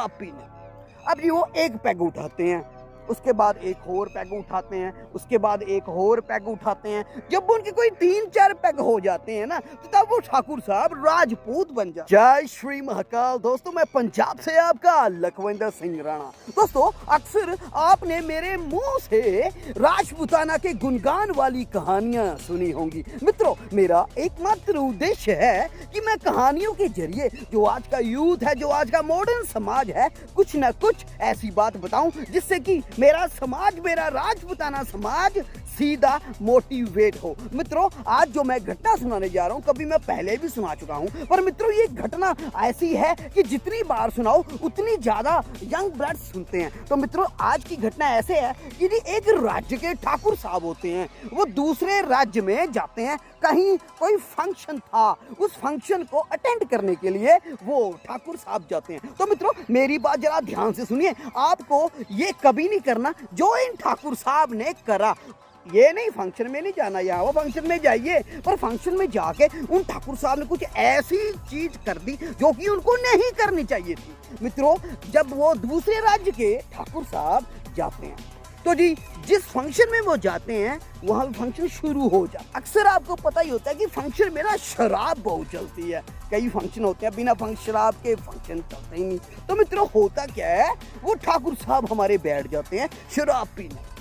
शराब पीने। अब जी वो एक पैग उठाते हैं, उसके बाद एक और पैग उठाते हैं, उसके बाद एक और पैग उठाते हैं। जब उनके कोई 3-4 पैग हो जाते हैं ना, तो तब वो ठाकुर साहब राजपूत बन जाते। जय श्री महाकाल। दोस्तों, मैं पंजाब से आपका लखविंदर सिंह राणा। दोस्तों, अक्सर आपने मेरे मुंह से राजपूताना के गुणगान वाली कहानियां सुनी होंगी। मित्रों, मेरा एकमात्र उद्देश्य है कि मैं कहानियों के जरिए जो आज का यूथ है, जो आज का मॉडर्न समाज है, कुछ ना कुछ ऐसी बात बताऊं जिससे कि मेरा समाज, मेरा राजपूताना समाज सीधा मोटिवेट हो। मित्रों, आज जो मैं घटना सुनाने जा रहा हूं, कभी मैं पहले भी सुना चुका हूं, पर मित्रों ये घटना ऐसी है कि जितनी बार सुनाओ उतनी ज्यादा यंग ब्लड सुनते हैं। तो मित्रों, आज की घटना ऐसे है कि एक राज्य के ठाकुर साहब होते हैं, वो दूसरे राज्य में जाते हैं। कहीं कोई फंक्शन था, उस फंक्शन को अटेंड करने के लिए वो ठाकुर साहब जाते हैं। तो मित्रों, मेरी बात जरा ध्यान से सुनिए। आपको ये कभी नहीं करना जो इन ठाकुर साहब ने करा। ये नहीं, फंक्शन में नहीं जाना, यहाँ वो फंक्शन में जाइए, पर फंक्शन में जाके उन ठाकुर साहब ने कुछ ऐसी चीज कर दी जो कि उनको नहीं करनी चाहिए थी। मित्रों, जब वो दूसरे राज्य के ठाकुर साहब जाते हैं, तो जी जिस फंक्शन में वो जाते हैं वहां भी फंक्शन शुरू हो जाता। अक्सर आपको पता ही होता है कि फंक्शन में ना शराब बहुत चलती है। कई फंक्शन होते हैं बिना शराब के फंक्शन चलते ही नहीं। तो मित्रों, होता क्या है, वो ठाकुर साहब हमारे बैठ जाते हैं शराब पीने।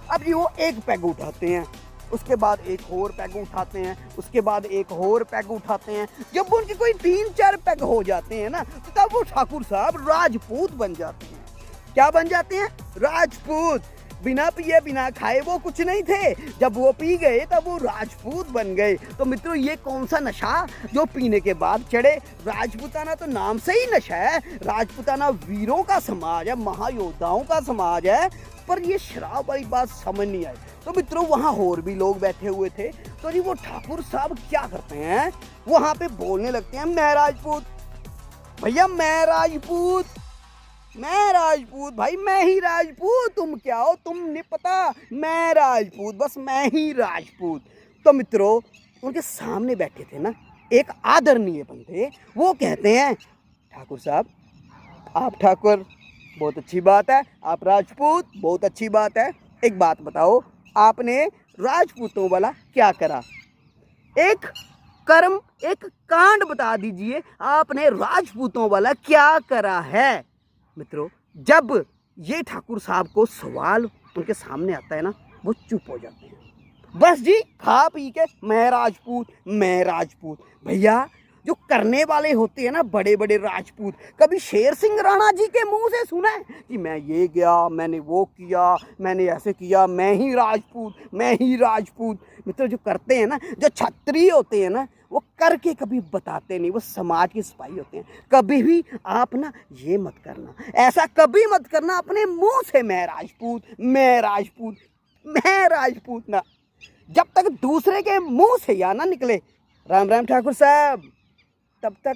अब जी वो एक पैग उठाते हैं, उसके बाद एक और पैग उठाते हैं, उसके बाद एक और पैग उठाते हैं। जब उनके कोई 3-4 पैग हो जाते हैं ना, तो तब वो ठाकुर साहब राजपूत बन जाते हैं। क्या बन जाते हैं? राजपूत। बिना पिए बिना खाए वो कुछ नहीं थे, जब वो पी गए तब वो राजपूत बन गए। तो मित्रों, ये कौन सा नशा जो पीने के बाद चढ़े? राजपूताना तो नाम से ही नशा है। राजपूताना वीरों का समाज है, महायोद्धाओं का समाज है, पर ये शराब वाली बात समझ नहीं आई। तो मित्रों, वहाँ और भी लोग बैठे हुए थे। तो जी वो ठाकुर साहब क्या करते हैं, वहाँ पे बोलने लगते हैं, मैं राजपूत भैया, मैं राजपूत, मैं राजपूत भाई, मैं ही राजपूत, तुम क्या हो, तुम नहीं पता, मैं राजपूत, बस मैं ही राजपूत। तो मित्रों, उनके सामने बैठे थे ना एक आदरणीय बंदे, वो कहते हैं, ठाकुर साहब, आप ठाकुर, बहुत अच्छी बात है, आप राजपूत, बहुत अच्छी बात है। एक बात बताओ, आपने राजपूतों वाला क्या करा? एक कर्म, एक कांड बता दीजिए, आपने राजपूतों वाला क्या करा है? मित्रों, जब ये ठाकुर साहब को सवाल उनके सामने आता है ना, वो चुप हो जाते हैं। बस जी, खा पी के मैं राजपूत, मैं राजपूत। भैया, जो करने वाले होते हैं ना बड़े बड़े राजपूत, कभी शेर सिंह राणा जी के मुंह से सुना है कि मैं ये गया, मैंने वो किया, मैंने ऐसे किया, मैं ही राजपूत, मैं ही राजपूत? मित्रों, जो करते हैं ना, जो क्षत्रिय होते हैं ना, वो करके कभी बताते नहीं, वो समाज के सिपाही होते हैं। कभी भी आप ना ये मत करना, ऐसा कभी मत करना अपने मुंह से, मैं राजपूत, मैं राजपूत, मैं राजपूत ना, जब तक दूसरे के मुंह से या ना निकले, राम राम ठाकुर साहब, तब तक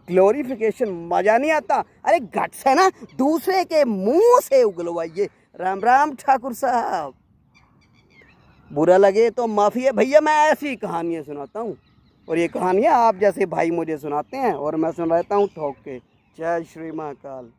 ग्लोरिफिकेशन मजा नहीं आता। अरे गट्स है ना, दूसरे के मुंह से उगलवाइए, राम राम ठाकुर साहब। बुरा लगे तो माफी है भैया, मैं ऐसी कहानियां सुनाता हूँ, और ये कहानियां आप जैसे भाई मुझे सुनाते हैं, और मैं सुन रहता हूँ ठोक के। जय श्री महाकाल।